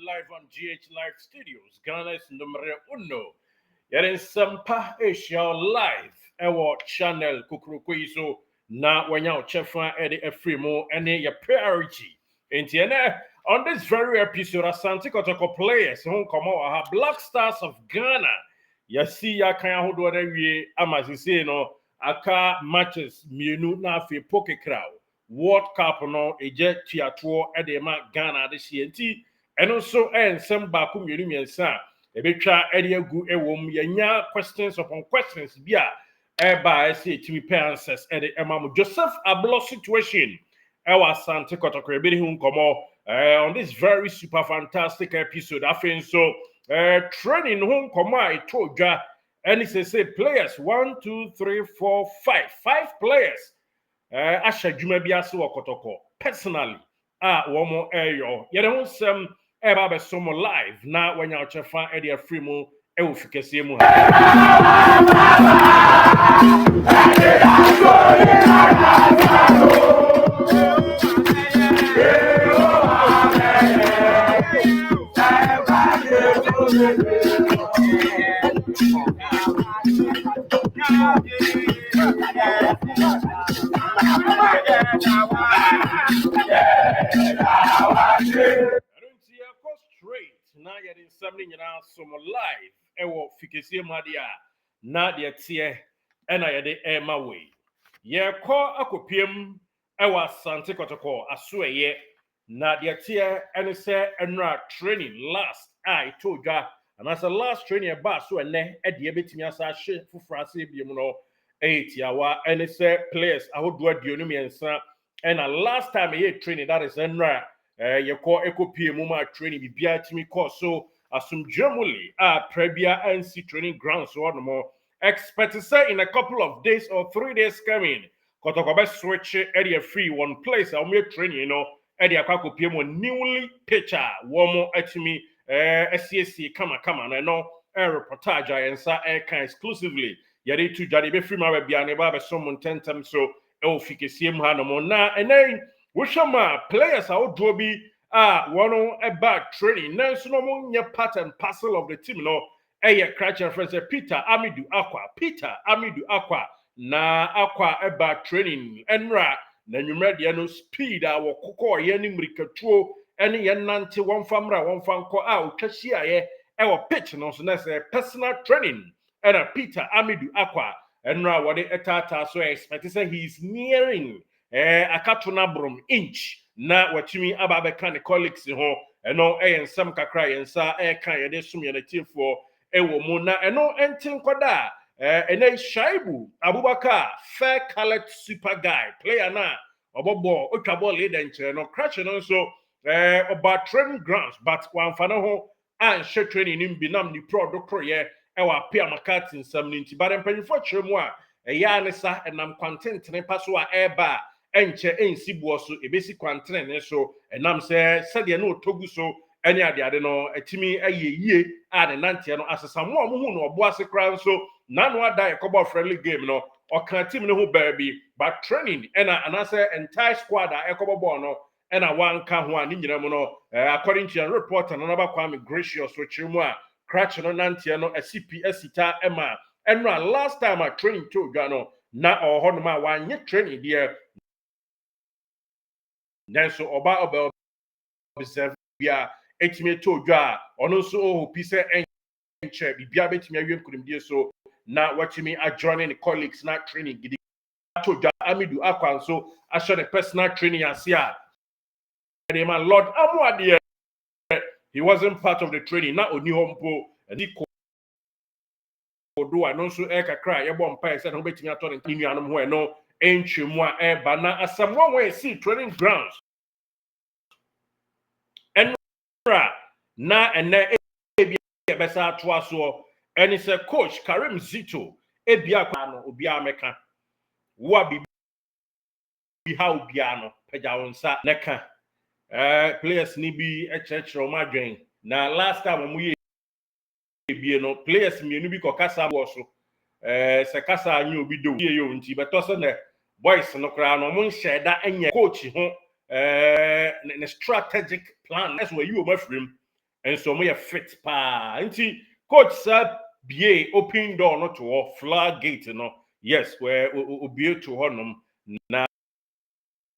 Live on GH Live Studios, Ghana's numero uno. You're in Sampa Asia Live, our channel Kukurukuiso, na wanya chefa Eddie Efremo, and your priority. On this very episode, Asante Kotoko players who come out Black Stars of Ghana. You see, ya can hold what we amazing no aka matches mienu na fe poke crowd. World Cup no eje tiatwo edema Ghana this year. And also, and some bakum yumiensa, a bit try area gu a wom yanya questions upon questions. Bia, by say to be answers at the Emam Joseph Ablo situation. Our Santa Kotoko, whom come on this very super fantastic episode. I think so. Training home come I told ya, and it's a say players 1, 2, 3, 4, 5. 5 players. Asha Jumabiasu Kotoko personally. One more air. You know some. Eba be somo live na wanya ochefa edi afrimu ewu fikesi mu na yɛde nsɛm no nyinaa som live ɛwɔ fikesie mu adeɛ a na deɛ teɛ ɛna yɛde ɛma wei yɛkɔ akɔpiem ɛwɔ Asante Kotoko aso ɛyɛ na deɛ teɛ ɛne sɛ ɛnora training last a ɛtɔ dwa anaasɛ last training ɛbaa so ɛnɛ ɛdeɛ bɛtumi asa ahye foforɔ ase biom no ɛyɛ tiawa ɛne sɛ players ahodoɔ aduonu mmiɛnsa ɛna last time ɛyɛ training that is ɛnora yɛkɔ ekopie mu ma training bibia timi kɔ so asumdwemuli prabia NC training grounds so no expect say in a couple of days or 3 days coming Kotoko be switch area free one place we training you know area akopie mu newly pitcher wo atimi SCC kama na no reportage ensa can exclusively yɛde to jade be free ma bia ne ba be so montentem so fikesie mu ha no na enen Wishama players are Joby one about training. Nancy no more part and parcel of the team. No, Cratcher friends Peter Amidu Aqua na Aqua about training. Enra na numeradia no speed our koko yenim rikatro any yananti one famra one fanko out kashia our pitch no so that's a personal training and a Peter Amidu Aqua enra what etata so expect say he's nearing akatona brom inch na watumi ababeka ne colleagues ho eno ensam kakra yensa kan yede sum ye natifo ewo mu na eno entin koda ene Shaibu Abubakar fair colored super guy player na obobo otwabo leader nche no crash no so about training grounds but one fana ho an share training nim binam ni pro doctor ye ewa pia makati nsam nti but empanifo kyeremu a ya ne sa enam content ne paso a eba enche ensibuo so ebesi kwantene ne so enam se sede no togu so ene ade no atimi ayeyie a ne nante no asesa mo hu no obo ase kran so nanu ada ekobo friendly game no okan team ne ho baabi but training ena anase entire squad a ekobo ball no ena wanka ho ani nyina mu no according to a report na naba Kwame Gracious so chirmu a crash no nante no ACP asita ema enra last time a training to dwa no na oho no ma wanye training there. Then so oba observe bia etime to dwa ono so o pise enche bibia betime awem kunimdie so na watching adjoining the colleagues na training gidi to dwa Amidu Aqua so asho the personal training asia the man Lord Amuade he wasn't part of the training na oni hompo and he do a no so e kakra ye bom pa e se no betimi ato ne nuanom ho e no entwemu a e ba na asam one way see training grounds enra na ene e besa to aso eni se coach Karim Zito e bia kwa no obi ameka wo bi ha obi ano pagya wonsa neka players ni bi e chechero madwen na last time mu ye bie no players mienu bi kokasa bo so se kasa anyi obi do ye yo nti beto so na boys no kra no mo nhyeda anya coach ho ne strategic plan that's where you mafrim and so mo ye fit pa nti coach sa bie open door no to flag gate no yes where obi to honum na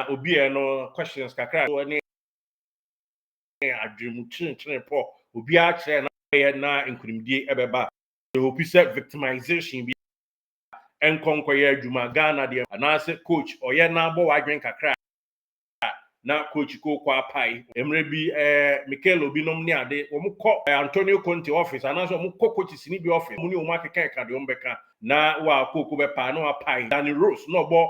obi no questions kakra so ni adwemu chin po obi a kire na ye na nkunimdie ebeba the hope victimization bi enkonkoye adwuma Ghana de anase coach oye na abo wadwen kakra na coach ko kwa pai emre bi Mikel Obinom ni ade omukọ Antonio Conte office anase omukọ coach sini bi office mu ni omu akeka ka de ombeka na wa koko be pa na wa pai Danny Rose no bo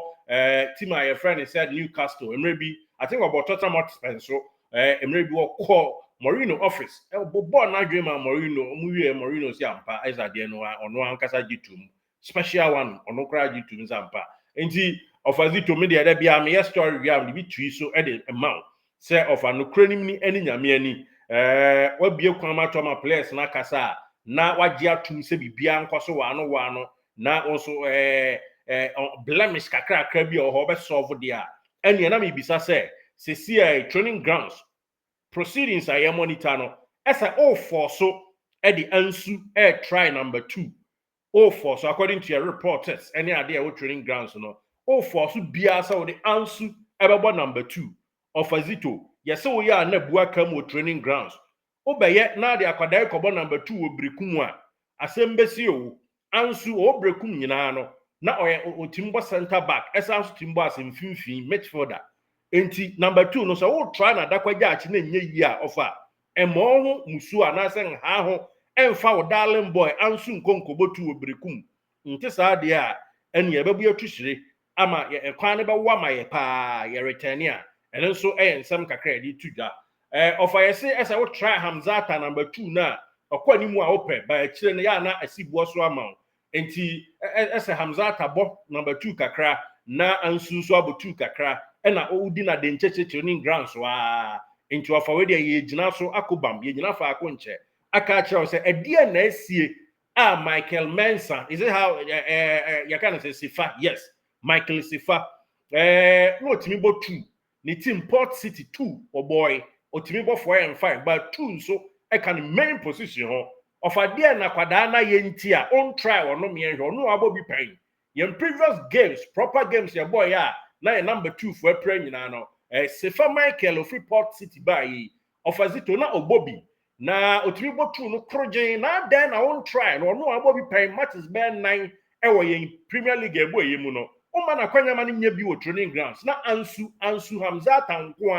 team my friend said Newcastle emre bi I think about Tottenham Hotspur so emre bi wo Mourinho office bo na adwen ma Mourinho omuwie Mourinho si ampa eza de no ono ankasa gitum special one ono kra gitum zampa enti Zito media de bia me story bia me bi tui so e de amount say of no kranim ni ani nyame ani wa bie kwan ma to ma players na kasa na wagye atum se bibia nkoso wa no na also blemish kakra kra bi o ho be solve dia eni na me bisa say se training grounds proceedings I monitor no esa all for so e de ansu try number 2 all for so according to your reporters any idea what training grounds no all for so bia sa wo de ansu ebebo number 2 of Zito yes wo ya na bua kam wo training grounds obeye na de akwadai kobo number 2 wo brekum a asembesi o ansu o brekum nyina no na o timbo center back esa ansu timbo asemfimfin midfielder enti number 2 no so wo try na dakwaja achi na nye yi a ofa emo ho musu anase nha ho emfa wo darling boy ansu nkonkobotu obrekum nti saa de a ene ebebu atuhire ama kwan ne be wa ma ye pa ye return a ene nso ensem kakra de tudwa ofa yese esa wo try Hamzata number 2 na okwa mu a ope ba kire ne ya na asibuo so ama enti esa Hamzata bo number 2 kakra na ansu so abotu kakra ena odi na de ncheche training grounds wa enti ofa we de ye gina so akobam ye gina fa akonche aka kire say edie na asie Michael Mensah is it how you can say Sifa yes Michael Sifa no timibo 2 ni team Port City 2 oh boy otimibo 4 and 5 but 2 so I can main position ho of a dear na kwada na ye ntia on try or no me enho no abobi pen ye previous games proper games your boy ya na number 2 for April nyina no Sifa Michael of Port City by of Zito na obobi na otimibo 2 no krojen na den na on try no abobi pen matches be 9 ewo ye Premier League ebo ye mu no o na kwanya ma nya bi wo training grounds na ansu Hamzata nko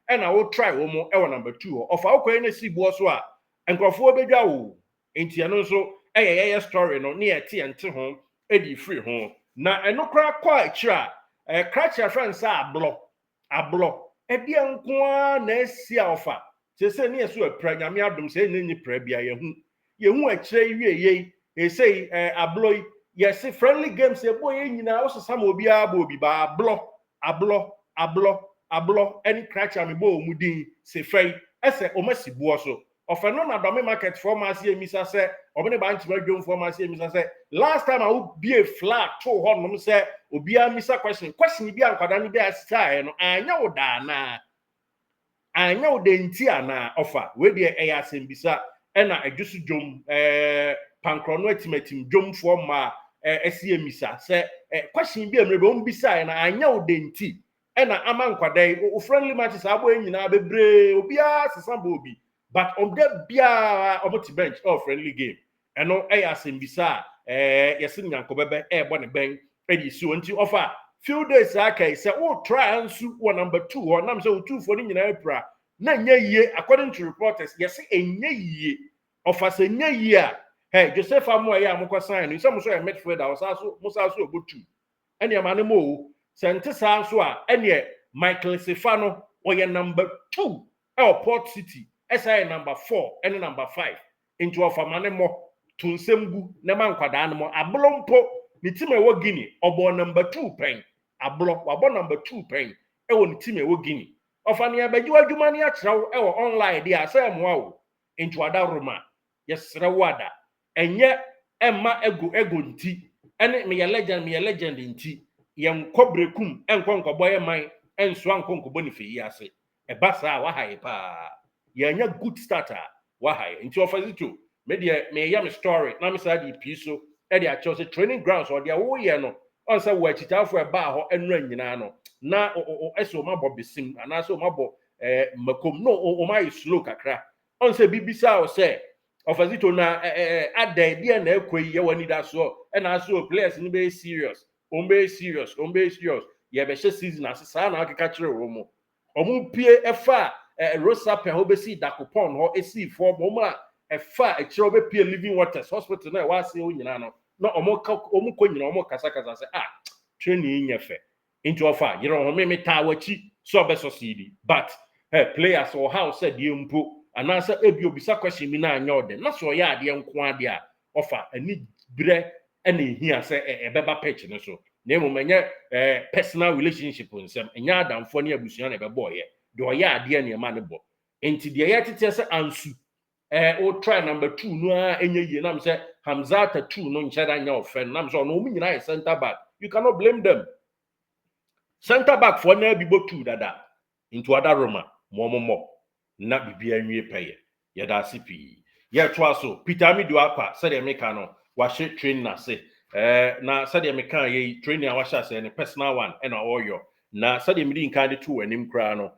a na wo try wo mo e wo number 2 of akwa na sibuo so a enkrofo bedwa wo enti eno nso ye story no na ye tie ente ho e di free ho na eno kra kwa akira kracha friends ablo e bia nko a na esi a ofa se ne yeso apra nyame adom se ne nyi pra bia ye hu akira wieye e sei ablo yes friendly games e boy nyina wo sesa ma obi aba obi ba ablo any crash am bo omudin se fei ese o masibuo so ofeno na dome market pharmacy emisa se obene ba ntima dwom pharmacy emisa se last time I would be a flag to honum se obi amisa question bi ankwada ni bi asita no anya wo da na anya wo de nti ana offer we de eya sembisa na adwusu dwom pankrono atimatim dwom fo ma esi emisa se question bi emrebe on bisa na anya wo de nti na ama nkwadai o friendly matches abo nyina bebre obi a sesa bo obi but on the bia omo bench or friendly game eno eya sembisa yesin nyanko bebe bo ne ben edi so nti offer few days akai say o try ansu wo number 2 or nam say o 2 for ni nyina epra na nya yie according to reporters yes enye yie offer say nya yie a hey Joseph Amoa ya amukwa sign no some so a midfielder was also musa so obutu ene ya mane mo sente sa so a ene Michael Sefano oye number 2 Port City SI number 4 ene number 5 into of mane mo tunsemgu ne man kwada no mo ablompo ni team e wo Guinea obo number 2 pen ablo wabo number 2 pen e wo ni team e wo Guinea ofane abaji adwuma ni akirawo e wo online dia asem wo into ada Roma yesre wada enye emma ego nti ene me ye legend nti ye nkobrekum enkonkobo ye man enso ankonkobo ni feyi ase e basa wa haye pa ye nya good starter wa haye nti ofazito me de me ya me story na me sa di piso e de a chose training grounds or de wo ye no on say wo achitafo e ba ho enra nyina no na eso mabo besim ana so mabo makom no o mai slow kakra on say bibisa o say ofazito na ada dia na ekoi ye wani da so e na so players ni be serious on be serious ye be she season asesa na akeka kire wo mo omu pie efa rosa pe ho be si dakopon ho esi fo mo ma efa e kire be pie living waters hospital na wa se o nyina no na omu ko nyina omu kasa se training nyefe into ofa yire ho me ta wachi so be so cd but players or how said ye mpo anasa ebi obisa question mi na anya ode na so ya ade nko ade a ofa ani bre na ehia se ebeba pitch no so na emumenye personal relationship nsem enya adamfo na abusuan na ebebo ye de oya ade na ema ne bo enti de ye tete se ansu o try number 2 no a enye ye nam se Hamzata 2 no nchara anya ofen nam so no mu nyina ye center back you cannot blame them center back for na bibo 2 dada into other Roma mo na bibia nwie peye ye da sipi ye to aso Peter Amidu akwa said the meka no wa she train na se na said the meka ye training a wa sha se ne personal one e na oyo na said the midi nkan de to anim kra no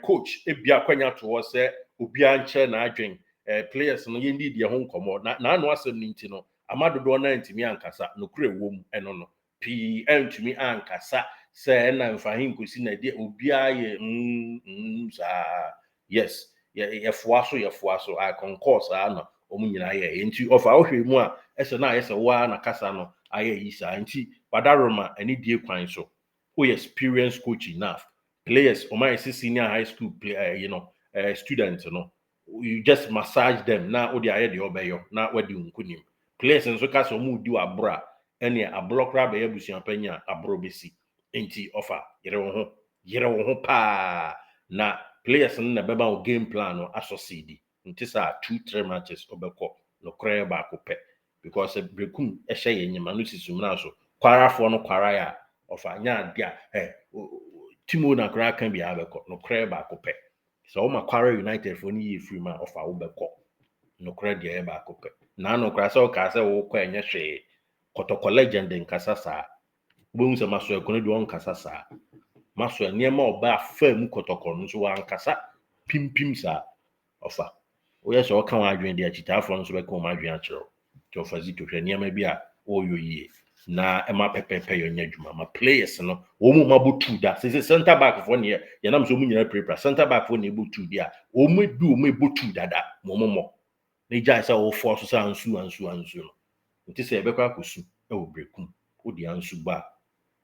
coach e bia kwanya to se obia nche na adwen players no ye need ye ho nkomo na no asem ni nti no amadodo na ntimi ankasa no kure wom eno no pi ntimi ankasa se na mfahin kosi na de obia ye sa yes ye fuaso I concourse na omu nyina ye nti ofa ohwe mu a ese na ye se wa na kasa no aye yi sa nti Padaroma ani die kwan so who experience coach enough players o my senior high school play, students you just massage them na odi aye de obeyo na wadi nkunim players nso kasa omu di abra ene ablokra be yabusuan panya abro besi nti ofa yere wo ho pa na players na beba o game plan no associate nti sa 2-3 matches obekọ no kra ba akopẹ because brekum ehye ye nyima no sisum na so kwarafo no kwara ya ofa nya dia timo na kra kan bia abekọ no kra ba akopẹ so ma kwara United for ni free ma ofa obekọ no kra dia ba akopẹ na no kra so ka se wo kwa enye hwe Kotoko legend nkasa sa bo nse maso ekono di on kasa sa maso niema oba afam Kotoko nso wa nkasa pimpim sa ofa o yes o kan wa adwen de achitafo nso be kan ma adwen akero to ofa Zito hwe niema bi a o yoyie na ema pepepe yo nya dwuma ma players no wo mu mabutu da se center back for ne ye nam so mu nyina prepare center back for ne butu dia o mu du o mu butu dada momomo ne jai sa o force sa ansu no nti se ebekwa akosu e wo brekum o di ansu ba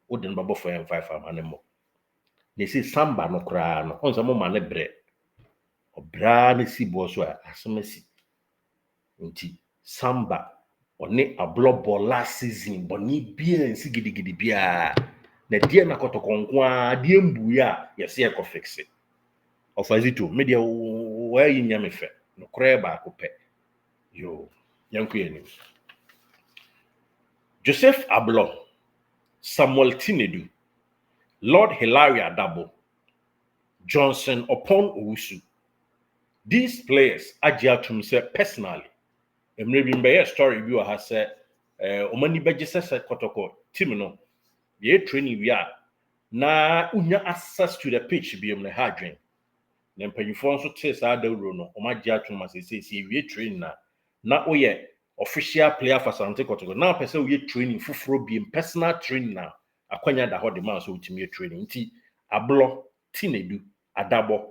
o de no babo 5 amanemo ne si samba no kra no onza mo ma ne bre obra ne si bo so asomasi nti samba oni ablobo last season boni bia nsi gidigidi bia na die na Kotoko nko a die mbu ya yesi e ko fixe Ofa Zito media wa yi nyame fe no kra ba akopɛ yo yanku yeni Joseph Ablon, Samuel Tinedu, Lord Hilaria Dabo, Johnson Opon Owusu. These players ajia to me say personally. Maybe be story bi ha say omani beje se Kotoko team no. Ye training we are na unya access to the pitch bi em ha dwen. Na mpanyifo nso te sa dawro no omagia to me say we training na oye official player for Asante Kotoko na person we training fufuro bi personal training na akwanya da ho de man so ultimate training nti Ablo Tinedu Adabo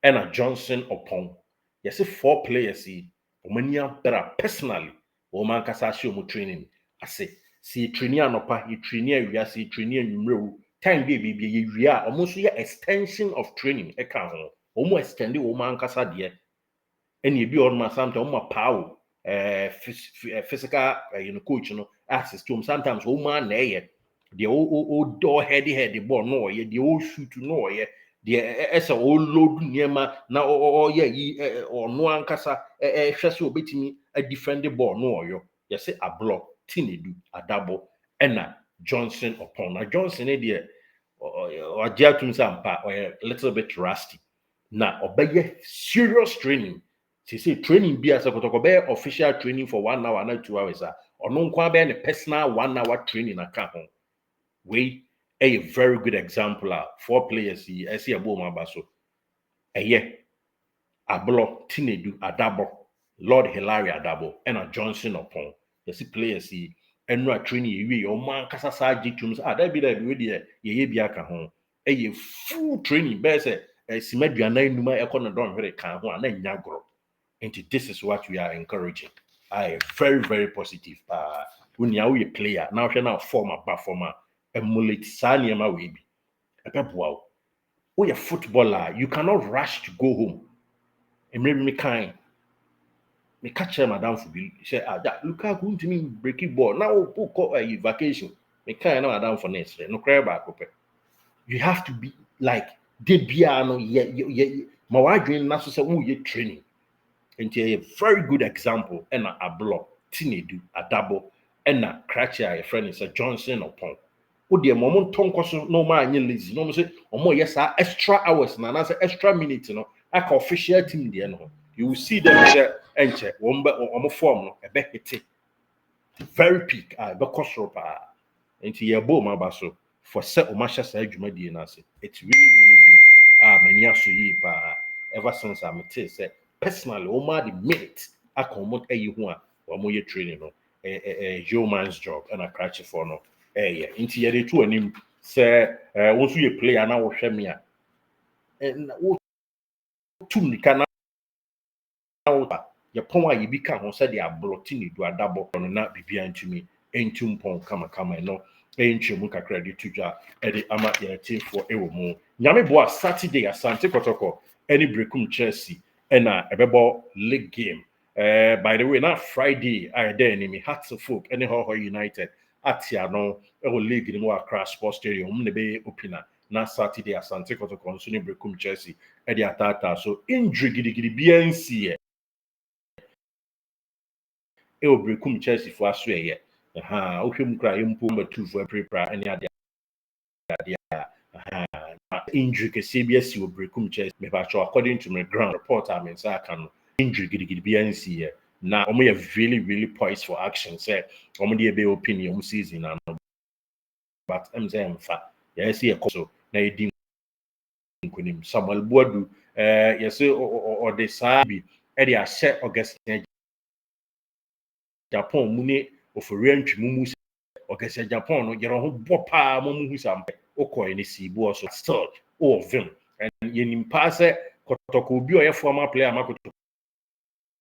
and Johnson Opon yes 4 players omania better personally Woman kasa show mu training. I say, see training anopa, you training area, see training numero. Time baby, you are almost your extension of training. E can almost extending woman kasa there. And you be on my sometimes on my power. Physical, coach, access to him. Sometimes woman there. The old door heady ball no, the old shoot no, the as a old load near my now or no ankasa shall obey me a defending ball no yo. You say a block, tinny do a double, and a Johnson upon a Johnson idea or Jatum Sampa or a little bit rusty. Now obey serious training. She say training be as a Kotoko official training for 1 hour, not 2 hours, or no a personal 1 hour training account. We a very good example of 4 players here. I see a boom abaso. A year, a block, Tinedu, a double, Lord Hilary, a double, and a Johnson upon. You see players here, and no training you, or man, Casasa Jitums, that be that with ye biaka home. A full training, best a Simediana Numa Econ don't very can one, and Yagro. And this is what we are encouraging. I very, very positive. When you are a player, now you're now former, emulate Sanyama Webi. Wow. When you're a footballer, you cannot rush to go home. And maybe me kind. Me catch madam for be say, that look how going to me breaking ball. Now book a vacation. Me kind of madam for next year. No cry back. You have to be like Debiano, my wife doing naso say who you training. And a very good example, and a block, Tinedu, a double, and a cratcher, a friend is a Johnson upon. Oh, dear, moment tongue no man, lazy, no, say, or more, yes, extra hours, and another extra minutes, I can official team, dear, no. You will see them there, and check, one but or form, a bet it. Very peak, but cost into your bow, my basso, for set or masha side, you might be it's really, really good. Many are so ye, ever since I'm a say, personally, the minute I come out a one or more training, a yeoman's job, and a cratch for no. Into your two and him say, once you play, and I will share me. And two can your pon you become on said they are blotting you do a double on not be behind to me. Ain't two pon come, no. Ain't you muka credit to ja Eddie Ama team for a more. Yami boy Saturday at Sante Kotoko, any breakum Chelsea, and a beball league game. By the way, not Friday, I there enemy Hearts of Folk, anyhow United at Tiano, a league in more crash sports stadium, the bay opener. Na Saturday at Sante Kotoko, Sunny breakum Chelsea, Eddie Atata. So injury giddy BNC. E will breakum Chelsea for us way. Ocean cry number 2 for prepare any other injury CBS will breakum Chelsea. Maybe according to my ground report, I mean, so I can injury get BNC. Now, we are really, really poised for action. Say, I'm the be opinion season, but I'm saying, yes, yeah, so now you didn't Samuel Boadu, yes, or the Sabi, Eddie, I said, August Japan, Mune, of a range, Mumus. Okay, say Japan, no, you're a bopa, Momu Sam, Oko, and see, was still all of them. And you pass it, Kotoko be a former player, Marco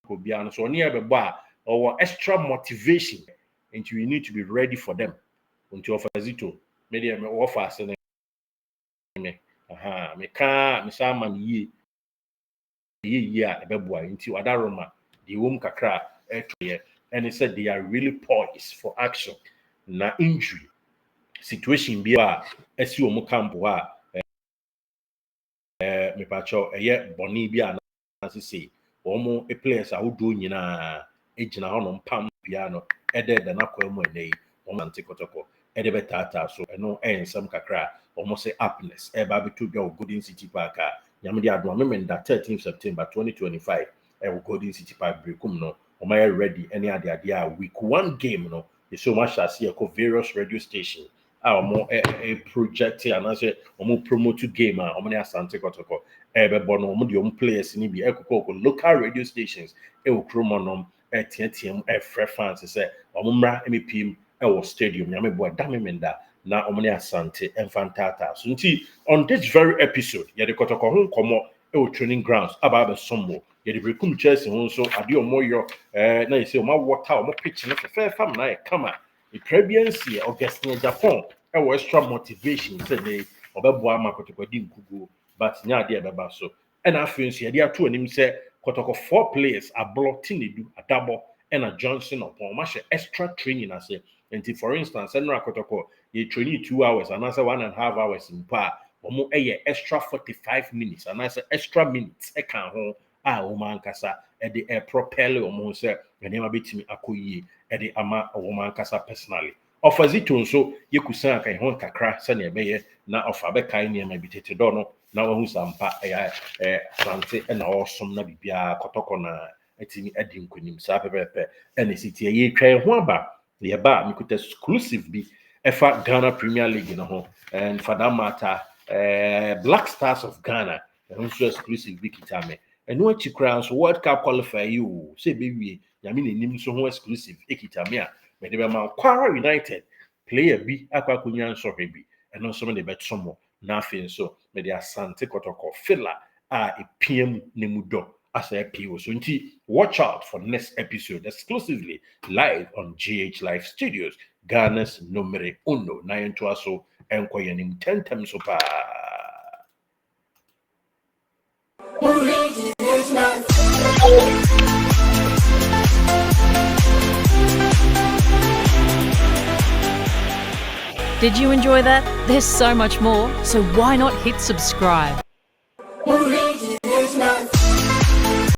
Biano, so near the bar, or extra motivation, and you need to be ready for them. Until offer Zito, maybe I'm offer, and me can't, Miss Aman ye, a beboy, into Adaroma, the womb kakra, and he said they are really poised for action. Na injury situation bi a esi omo camp a me pacho eye boni bi a na sisi omo players ahodo nyina egina ho no pam bia no ede na kwa mu enei omo ante Kotoko ede betata so eno ensam kakra omo say happiness e ba betu bia Golden City Park a nyame de ado amemenda 13 September 2025 Golden City Park brekum no omo ready any ade a week 1 game no so much as here various radio stations our more a project and as a promote game or Asante Kotoko bono the players in be local radio stations chromonum TTM fans say omra MEP stadium yame boy damemenda na omne Asante and Fantata so on this very episode yeah the Kotoko komo training grounds about the somewhere. Yɛde brekum Chelsea ho nso ade ɔmo yɔ na yɛsɛ ɔmo water ɔmo pitch no fɛfɛɛfɛ na yɛ kama ekura bi nsi Augustine Japan extra motivation sɛ ne ɔbɛboa ama Kotoko di nkuguo but nya ade ɛbɛba so ɛna afei nso yɛde ato anim sɛ Kotoko 4 players ablo Tinedu Adabo ɛna Johnson upon ɔmo extra training ase nti for instance ɛnura Kotoko yɛ training 2 hours anaasɛ 1.5 hours mpa ɔmo extra 45 minutes anaasɛ extra minutes ɛka ho a ɔmo ankasa ɛde propel ɔmo sɛ nneɛma betumi akɔ yie ɛde ama ɔmo ankasa personally ɔfa Zito nso yɛkusan aka ho kakra sɛ ne ɛbɛyɛ na ɔfa bɛkae nneɛma bi tete dɔ no na wahu sampa sante ɛna ɔsom na bibia Kotoko na ɛtumi adi nkonim saa pɛpɛpɛ ɛna siti yɛtwa ho aba yɛba mikuta exclusive bi ɛfa Ghana Premier League no ho and for that matter Black Stars of Ghana nso exclusive bi kita me ɛno akyi kora nso World Cup qualifier yi o sɛ bewie nyame n'anim nso ho exclusive ekita me a mede bɛma Kwara United player bi akwa konya nsɔhwɛ bi ɛno nso me de bɛtomo na afei nso me de Asante Kotoko filler a epiem ne mu dɔ asa epie so nti watch out for next episode exclusively live on GH Live Studios Ghana's numero uno na yɛntoa so ɛnkɔ yɛnim tentem so paa. Did you enjoy that? There's so much more, so why not hit subscribe?